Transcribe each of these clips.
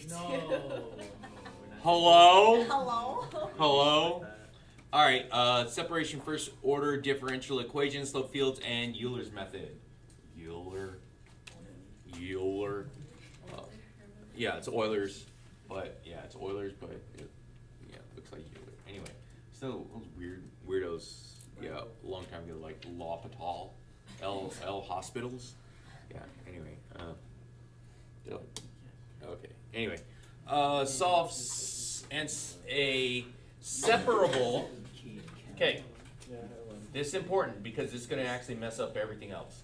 No. Hello? Hello? Hello? All right, separation first order differential equation, slope fields, and Euler's method. Euler. Yeah, it's Euler's, but yeah, it looks like Euler. Anyway, so those weirdos, yeah, a long time ago, like L'Hopital, L hospitals. Yeah. Anyway, okay. Anyway, solve a separable. Okay, this is important because it's going to actually mess up everything else.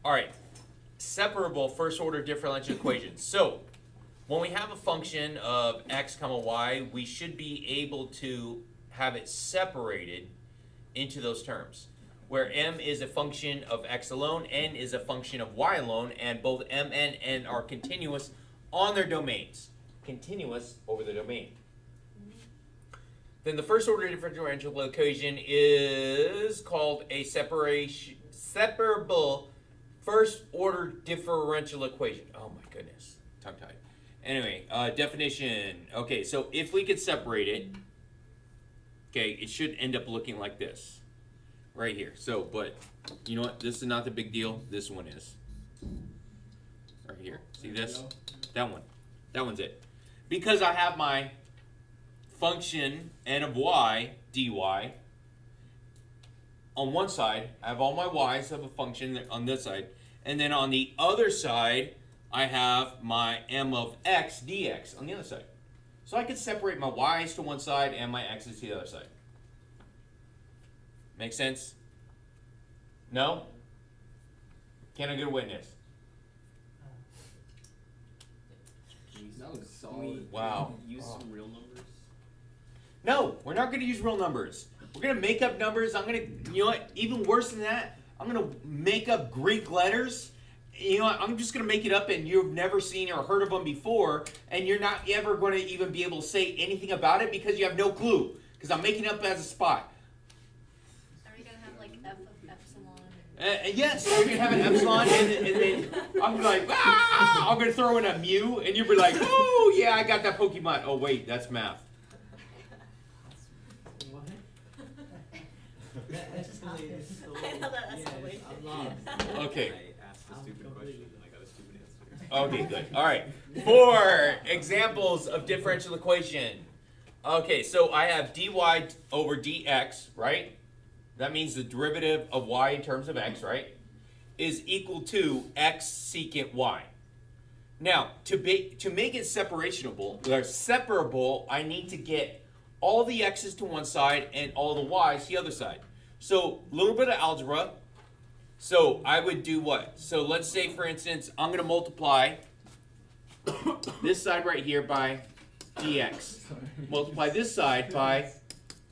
All right, separable first order differential equation. So when we have a function of x comma y, we should be able to have it separated into those terms, where m is a function of x alone, n is a function of y alone, and both m and n are continuous on their domains. Continuous over the domain. Then the first order differential equation is called a separable first order differential equation. Oh my goodness, tongue tied. Anyway, definition. Okay, so if we could separate it, okay, it should end up looking like this, right here. So, but you know what? This is not the big deal. This one is. Right here. See this? That one. That one's it. Because I have my function n of y dy on one side, I have all my y's of a function on this side, and then on the other side, I have my m of x dx on the other side. So I could separate my y's to one side and my x's to the other side. Make sense? No? Can I get a witness? Wow. Use some real numbers. No, we're not going to use real numbers. We're going to make up numbers. I'm going to, you know what, even worse than that, I'm going to make up Greek letters. You know what, I'm just going to make it up and you've never seen or heard of them before, and you're not ever going to even be able to say anything about it because you have no clue, because I'm making up as a spot. Are we going to have like F of epsilon? Yes, we're going to have an epsilon, and then I'm like, ah! I'm going to throw in a mu, and you'll be like, oh, yeah, I got that Pokemon. Oh, wait, that's math. I know that escalation. Okay. I asked a stupid question and I got a stupid answer. Okay, good. All right. 4 examples of differential equation. Okay, so I have dy over dx, right? That means the derivative of y in terms of x, right, is equal to x secant y. Now, to make it separable, I need to get all the x's to one side and all the y's to the other side. So, a little bit of algebra. So, I would do what? So, let's say, for instance, I'm going to multiply this side right here by dx. Multiply this side by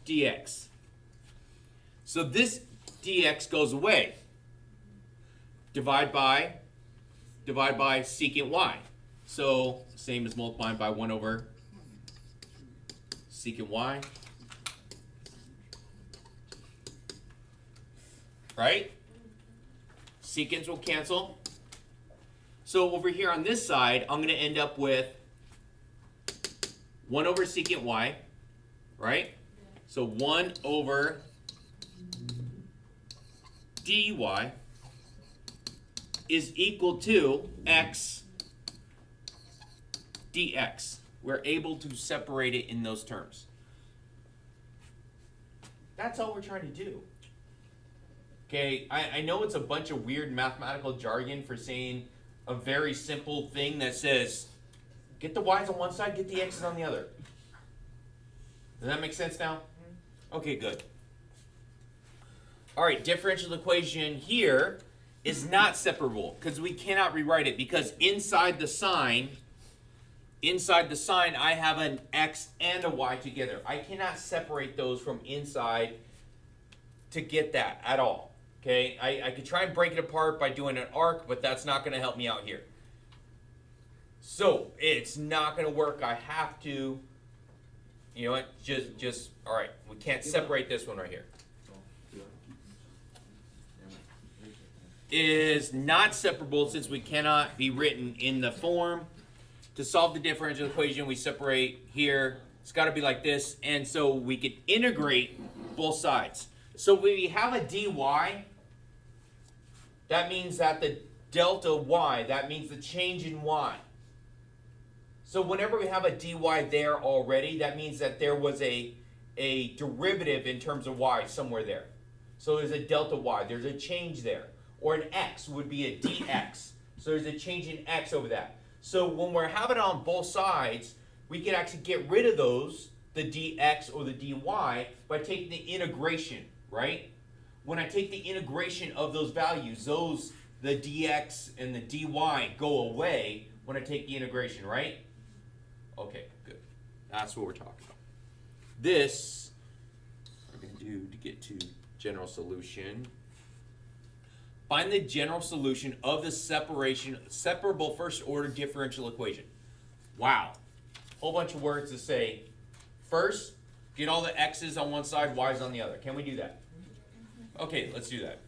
dx. So, this dx goes away. Divide by secant y. So, same as multiplying by 1 over secant y. Right? Secants will cancel. So over here on this side, I'm going to end up with 1 over secant y, right? So 1 over dy is equal to x dx. We're able to separate it in those terms. That's all we're trying to do. Okay, I know it's a bunch of weird mathematical jargon for saying a very simple thing that says, get the y's on one side, get the x's on the other. Does that make sense now? Okay, good. All right, differential equation here is not separable because we cannot rewrite it, because inside the sign I have an x and a y together. I cannot separate those from inside to get that at all. Okay, I could try and break it apart by doing an arc, but that's not going to help me out here. So it's not going to work. I have to, you know what, just all right, we can't separate this one right here. Is not separable since we cannot be written in the form to solve the differential equation, we separate here. It's got to be like this, and so we can integrate both sides. So when we have a dy, that means that the delta y, that means the change in y. So whenever we have a dy there already, that means that there was a derivative in terms of y somewhere there. So there's a delta y, there's a change there. Or an x would be a dx. So there's a change in x over that. So when we're having it on both sides, we can actually get rid of those, the dx or the dy, by taking the integration, right? When I take the integration of those values, the dx and the dy go away when I take the integration, right? Okay, good. That's what we're talking about. This, we're going to do to get to general solution. Find the general solution of the separable first order differential equation. Wow. Whole bunch of words to say. First, get all the x's on one side, y's on the other. Can we do that? Okay, let's do that.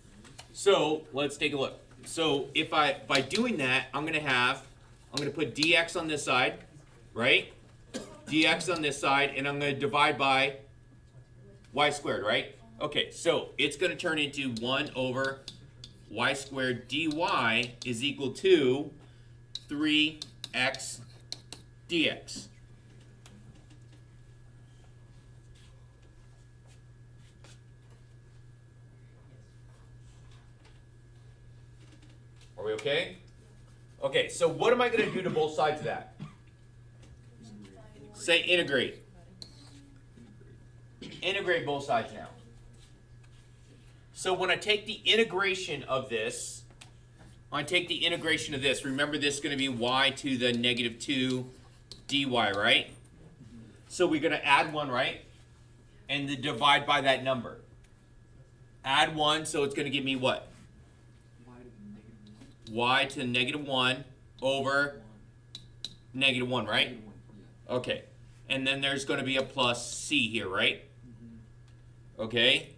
So let's take a look. So if by doing that, I'm going to put dx on this side, right? Dx on this side, and I'm going to divide by y squared, right? Okay, so it's going to turn into 1 over y squared dy is equal to 3x dx. Are we okay? Okay, so what am I going to do to both sides of that? Say integrate. Integrate both sides now. So when I take the integration of this, remember this is going to be y to the negative 2 dy, right? So we're going to add 1, right? And then divide by that number. Add 1, so it's going to give me what? Y to the negative 1 over negative 1, right? Okay. And then there's going to be a plus c here, right? Okay.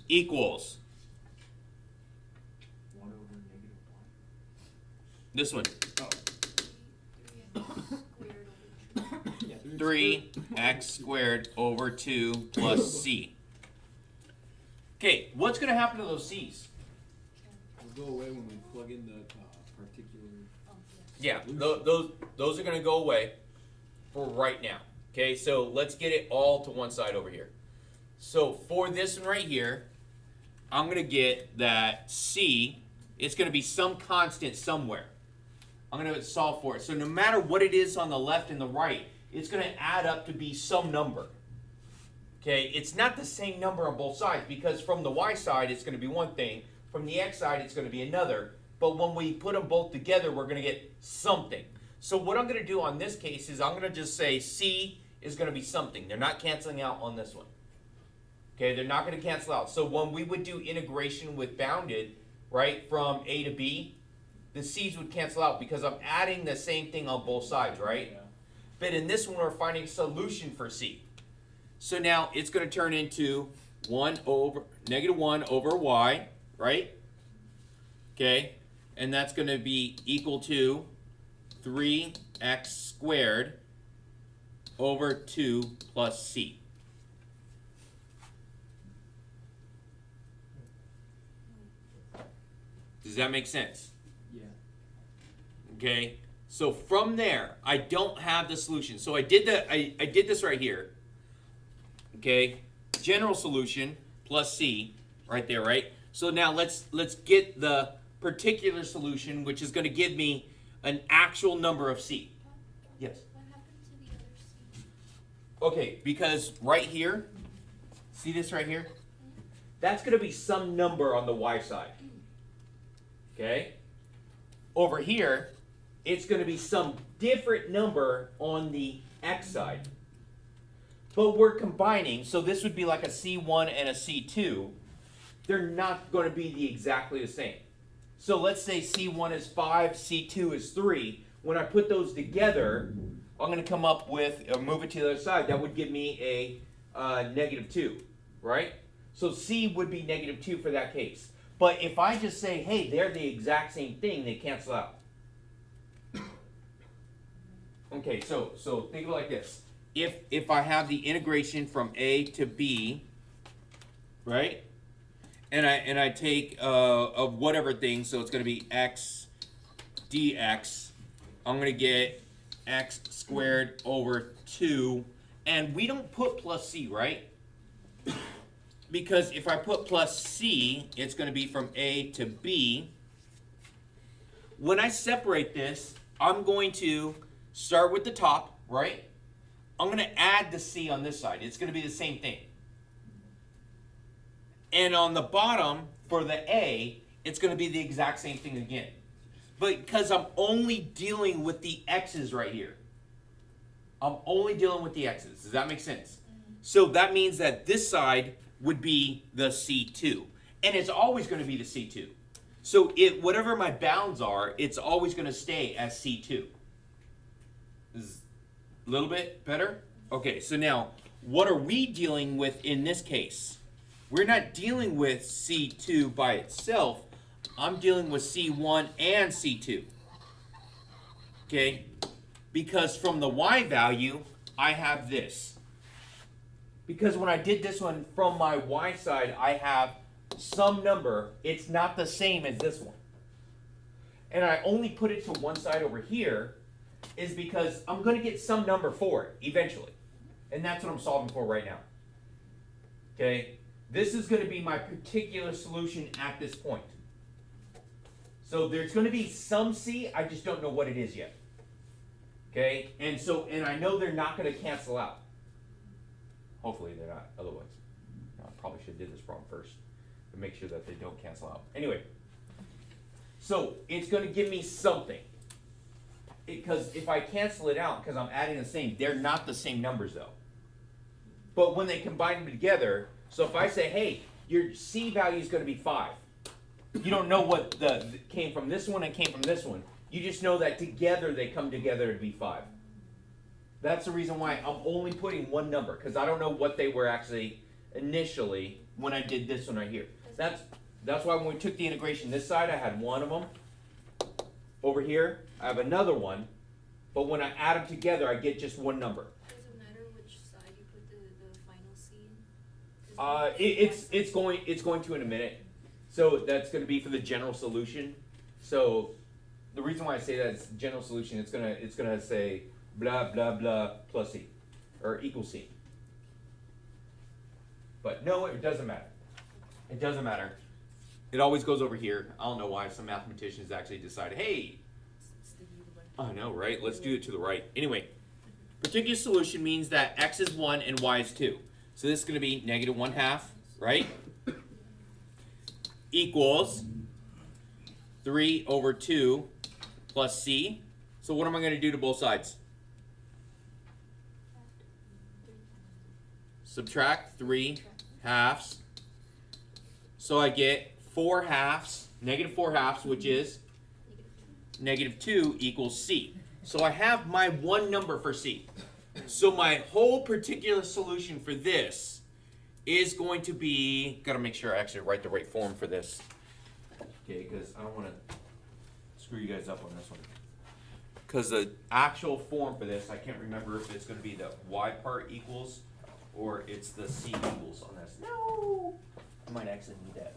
Equals. This one. 3x squared over 2 plus c. Okay, what's going to happen to those c's? They'll go away when we plug in the particular... Yeah, those are going to go away for right now. Okay, so let's get it all to one side over here. So for this one right here, I'm going to get that c, it's going to be some constant somewhere. I'm going to solve for it. So no matter what it is on the left and the right, it's going to add up to be some number. Okay, it's not the same number on both sides because from the y side, it's going to be one thing. From the x side, it's going to be another. But when we put them both together, we're going to get something. So what I'm going to do on this case is I'm going to just say c is going to be something. They're not canceling out on this one. Okay, they're not going to cancel out. So when we would do integration with bounded, right, from a to b, the c's would cancel out because I'm adding the same thing on both sides, right? Yeah. But in this one, we're finding a solution for c. So now it's going to turn into negative 1 over y, right? Okay, and that's going to be equal to 3x squared over 2 plus c. Does that make sense? Yeah. Okay, so from there, I don't have the solution. So I did this right here. Okay, general solution plus c right there, right? So now let's get the particular solution, which is going to give me an actual number of c. Yes? What happened to the other c? Okay, because right here, see this right here? That's going to be some number on the y side. Okay? Over here, it's going to be some different number on the x side. But we're combining, so this would be like a C1 and a C2. They're not going to be exactly the same. So let's say C1 is 5, C2 is 3. When I put those together, I'm going to come up with, or move it to the other side, that would give me a negative 2, right? So C would be negative 2 for that case. But if I just say, hey, they're the exact same thing, they cancel out. Okay, so think of it like this. If I have the integration from a to b, right? And I take of whatever thing, so it's going to be x dx. I'm going to get x squared over 2. And we don't put plus c, right? Because if I put plus c, it's going to be from a to b. When I separate this, I'm going to start with the top, right? I'm going to add the c on this side. It's going to be the same thing. And on the bottom, for the a, it's going to be the exact same thing again. But because I'm only dealing with the x's right here. I'm only dealing with the x's. Does that make sense? So that means that this side would be the C2. And it's always going to be the C2. So whatever my bounds are, it's always going to stay as C2. Is a little bit better? Okay, so now, what are we dealing with in this case? We're not dealing with C2 by itself. I'm dealing with C1 and C2. Okay? Because from the y value, I have this. Because when I did this one from my y side, I have some number. It's not the same as this one. And I only put it to one side over here is because I'm going to get some number for it eventually. And that's what I'm solving for right now. Okay? This is going to be my particular solution at this point. So there's going to be some c, I just don't know what it is yet. Okay? And I know they're not going to cancel out. Hopefully they're not, otherwise. I probably should have did this problem first to make sure that they don't cancel out. Anyway, so it's going to give me something. Because if I cancel it out, because I'm adding the same, they're not the same numbers though. But when they combine them together, so if I say, hey, your C value is going to be 5. You don't know what came from this one and came from this one. You just know that together they come together to be 5. That's the reason why I'm only putting one number, because I don't know what they were actually initially when I did this one right here. That's why when we took the integration this side, I had one of them. Over here, I have another one. But when I add them together, I get just one number. Does it matter which side you put the final C in? It's going to in a minute. So that's going to be for the general solution. So the reason why I say that it's general solution, it's gonna say blah blah blah plus c or equals c. But no, it doesn't matter. It doesn't matter. It always goes over here. I don't know why some mathematicians actually decided, hey, I know, right? Let's do it to the right. Anyway, particular solution means that x is 1 and y is 2. So this is going to be negative 1/2, right? Equals 3 over 2 plus c. So what am I going to do to both sides? Subtract 3 halves. So I get 4 halves, negative 4 halves, which is negative 2 equals c. So I have my one number for c. So my whole particular solution for this is going to be, got to make sure I actually write the right form for this. Okay, because I don't want to screw you guys up on this one. Because the actual form for this, I can't remember if it's going to be the y part equals or it's the c equals on this. No! I might actually need that.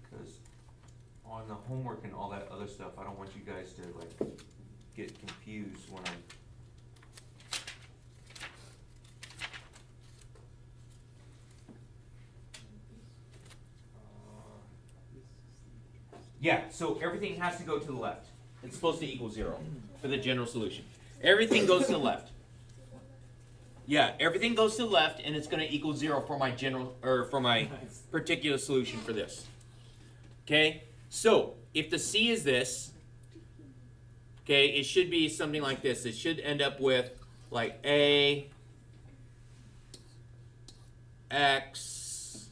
Because on the homework and all that other stuff, I don't want you guys to like get confused when I'm yeah, so everything has to go to the left. It's supposed to equal 0 for the general solution. Everything goes to the left. Yeah, everything goes to the left, and it's going to equal 0 for my general or for my particular solution for this. Okay, so if the c is this, okay, it should be something like this. It should end up with like a x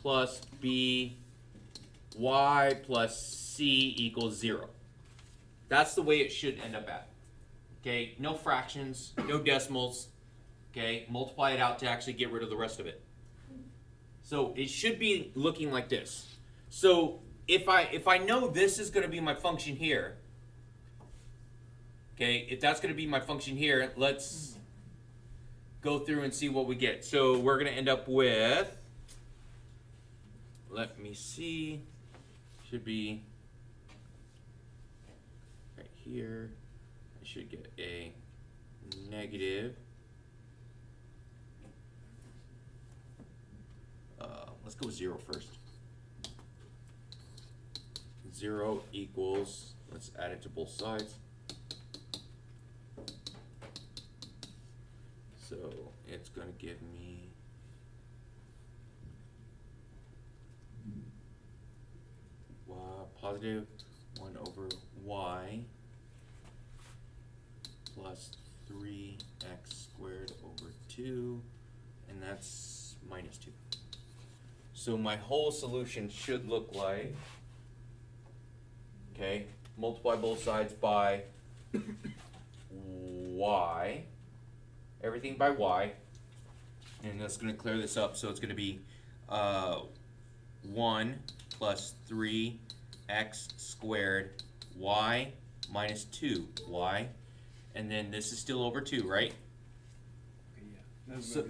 plus b y plus c equals 0. That's the way it should end up at. Okay, no fractions, no decimals. Okay, multiply it out to actually get rid of the rest of it. So it should be looking like this. So if I know this is going to be my function here, okay, if that's going to be my function here, let's go through and see what we get. So we're going to end up with, let me see, should be right here. I should get a negative. Let's go with 0 first. 0 equals, let's add it to both sides. So it's going to give me positive 1 over y plus 3x squared over 2, and that's minus 2. So my whole solution should look like, okay, multiply both sides by y, everything by y, and that's going to clear this up, so it's going to be 1 plus 3x squared y minus 2y, and then this is still over 2, right? Yeah. So,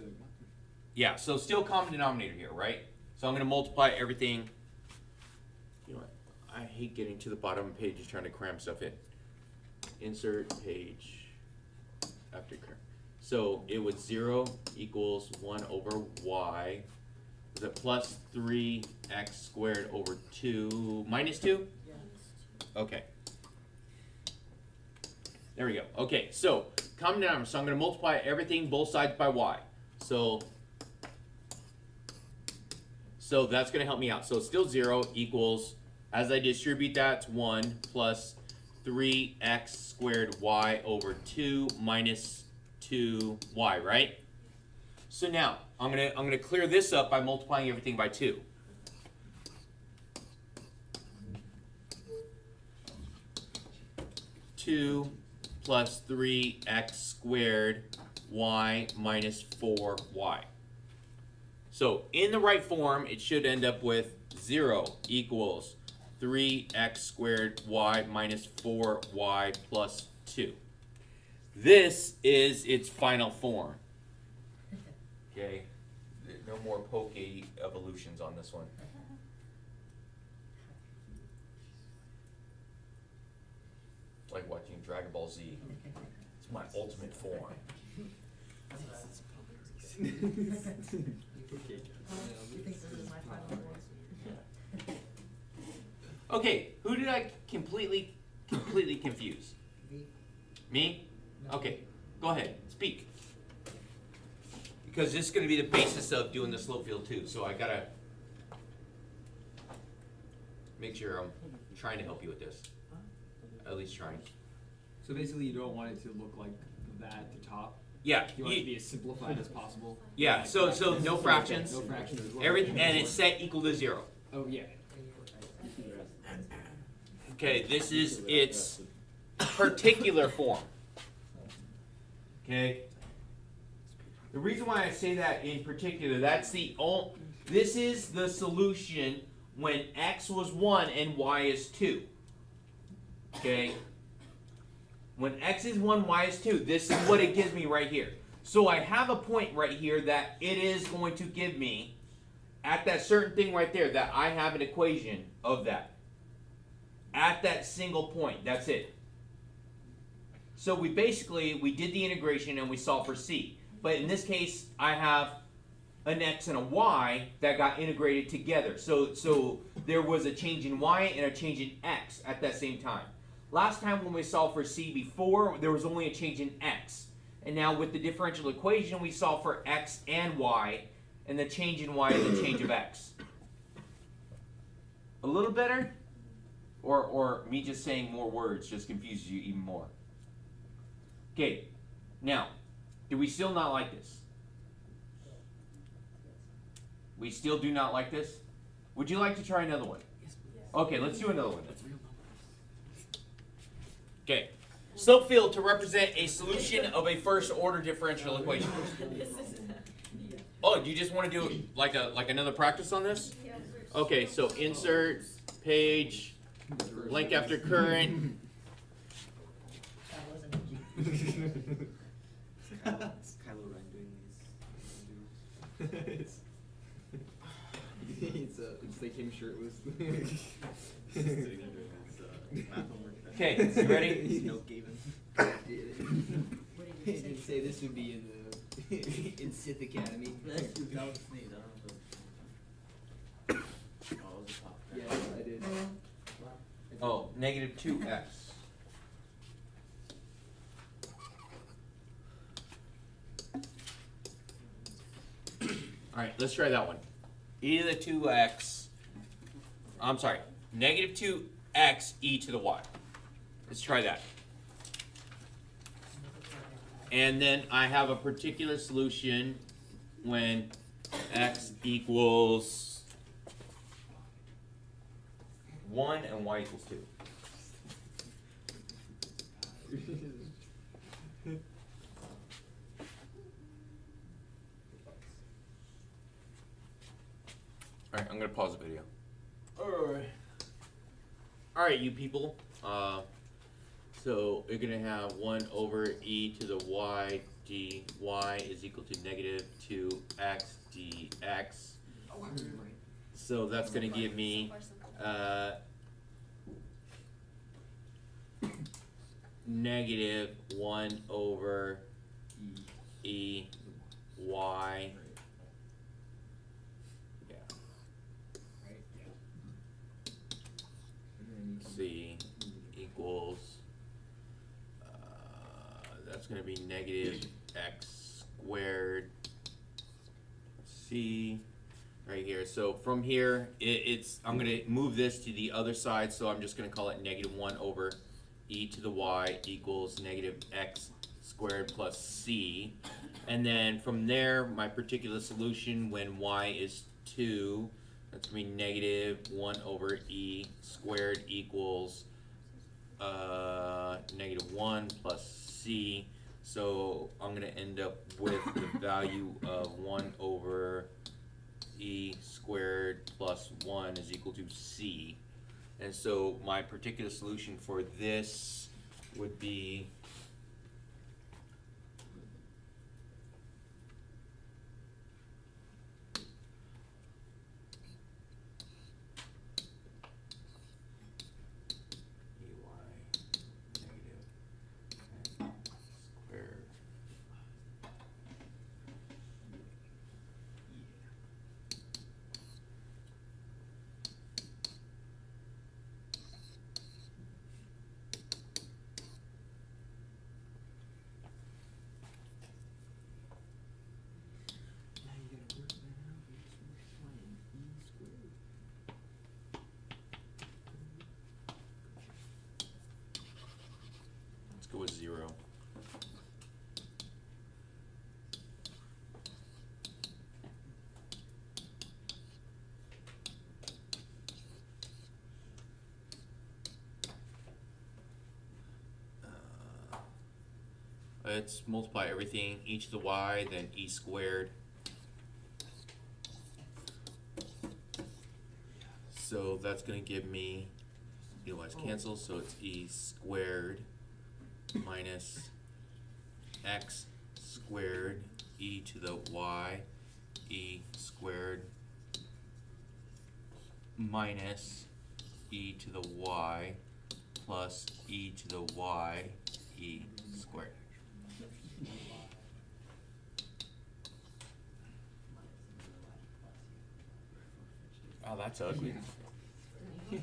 yeah, so still common denominator here, right? So I'm going to multiply everything. You know what? I hate getting to the bottom of the page and trying to cram stuff in. Insert page after cram. So it was 0 equals 1 over y. Was it plus 3x squared over 2 minus 2? Okay. There we go. Okay, so common denominator. So I'm going to multiply everything both sides by y. So that's going to help me out. So it's still 0 equals, as I distribute that, it's 1 plus 3x squared y over 2 minus 2y, right? So now I'm gonna clear this up by multiplying everything by 2. Two plus 3x squared y minus 4y. So in the right form, it should end up with 0 equals 3x squared y minus 4y plus 2. This is its final form. Okay, no more pokey evolutions on this one. It's like watching Dragon Ball Z. It's my ultimate form. Okay, who did I completely confuse? Me? Okay, go ahead, speak. Because this is going to be the basis of doing the slope field too, so I gotta make sure I'm trying to help you with this. At least trying. So basically, you don't want it to look like that at the top. Yeah. You want it to be as simplified as possible. Yeah. So no fractions. No fractions as well. Everything, and it's set equal to 0. Oh yeah. Okay. This is its particular form. Okay. The reason why I say that in particular, this is the solution when x was 1 and y is 2. Okay? When x is 1, y is 2, this is what it gives me right here. So I have a point right here that it is going to give me, at that certain thing right there, that I have an equation of that. At that single point, that's it. So we did the integration and we solved for c. But in this case, I have an x and a y that got integrated together. So there was a change in y and a change in x at that same time. Last time when we solved for c before, there was only a change in x. And now with the differential equation, we solve for x and y, and the change in y is the change of x. A little better? Or me just saying more words just confuses you even more? Okay, now, do we still not like this? We still do not like this? Would you like to try another one? Okay, let's do another one. Okay, slope field to represent a solution of a first order differential equation. Oh, do you just want to do like another practice on this? Okay, so insert page, blank after current. That wasn't a G. Kylo Ren doing these. It's like him shirtless. Sitting there doing his math homework. Okay, you ready? His note giving. What did you say? Didn't say this would be in the in Sith Academy. That was a sneeze. I don't know if it was. Oh, it was a pop. Yeah, I did. Oh, negative 2x. All right, let's try that one. E to the 2x. I'm sorry, negative 2x e to the y. Let's try that. And then I have a particular solution when x equals 1 and y equals 2. Alright, I'm gonna pause the video. Alright, you people. So you're gonna have 1 over e to the y dy is equal to negative 2x dx. So that's gonna give me negative 1 over e y. Yeah. C equals. That's going to be negative x squared c right here. So from here, I'm going to move this to the other side. So I'm just going to call it negative 1 over e to the y equals negative x squared plus c. And then from there, my particular solution when y is 2, that's going to be negative 1 over e squared equals negative 1 plus c. So I'm going to end up with the value of 1 over e squared plus 1 is equal to c. And so my particular solution for this would be go with 0. Let's multiply everything, e to the y, then e squared. So that's going to give me, y's cancel, so it's e squared minus x squared e to the y e squared minus e to the y plus e to the y e squared. Oh, that's ugly. You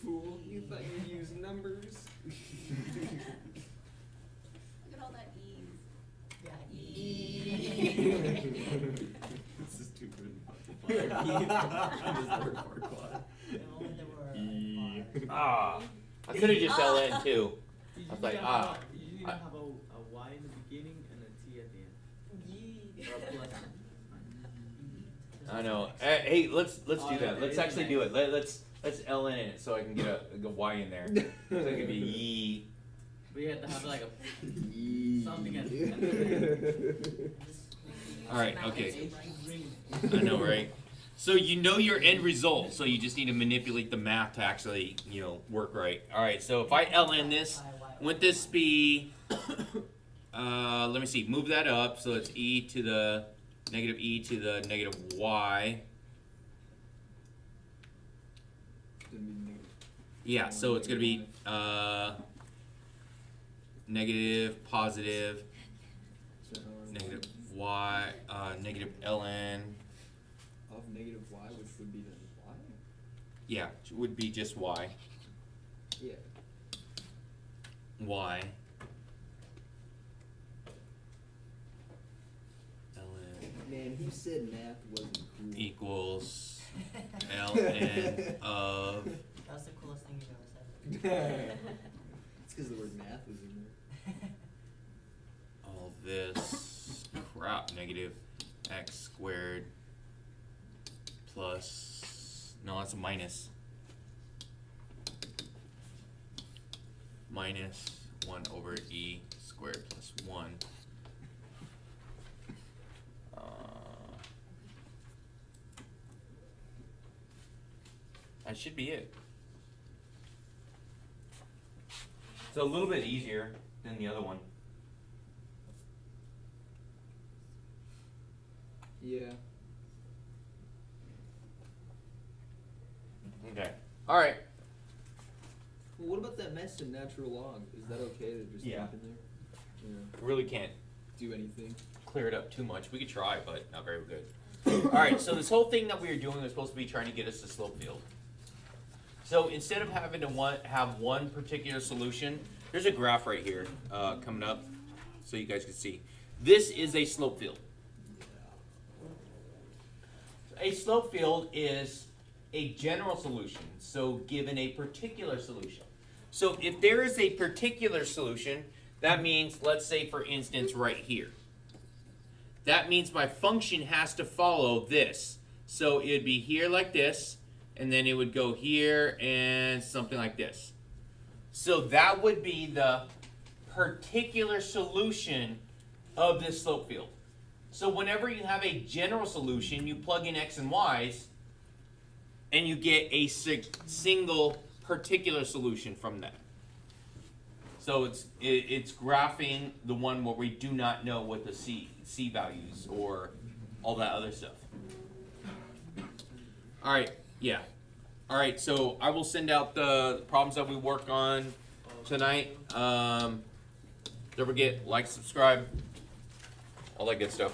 fool, you thought you'd use numbers. Look at all that E's. Yeah, E. This is too good. And only there were Ah, I could have just L N too. You I was like, need to ah. have you need to have a Y in the beginning and a T at the end. Or a plus. I know. Hey, let's do that. Let's actually do it. Let's L in it so I can get a Y in there. So it could be ye. But you have to have like a something at the end. All right. Okay. H ring. I know, right? So you know your end result, so you just need to manipulate the math to actually, work right. All right, so if I ln this, wouldn't this be, let me see, move that up, so it's e to the negative y. Yeah, so it's going to be negative, positive, negative y, negative ln. Of negative y, which would be then y? Yeah, it would be just y. Yeah. Y. ln Man, who said math wasn't cool? equals ln of... That's the coolest thing you've ever said. It's because the word math was in there. all this crap, negative x squared plus, no, that's a minus. Minus 1 over e squared plus 1. That should be it. It's a little bit easier than the other one. Yeah. Okay. All right. Well, what about that mess in natural log? Is that okay to just Yeah. keep in there? Yeah. Really can't Do anything? clear it up too much. We could try, but not very good. All right, so this whole thing that we were doing was supposed to be trying to get us to slope field. So instead of having to have one particular solution, there's a graph right here coming up so you guys can see. This is a slope field. A slope field is a general solution, so given a particular solution. So if there is a particular solution, that means, let's say for instance right here. That means my function has to follow this. So it would be here like this, and then it would go here and something like this. So that would be the particular solution of this slope field. So whenever you have a general solution, you plug in x and y's, and you get a single particular solution from that. So it's graphing the one where we do not know what the c values or all that other stuff. All right, yeah. All right, so I will send out the problems that we work on tonight. Don't forget, like, subscribe, all that good stuff.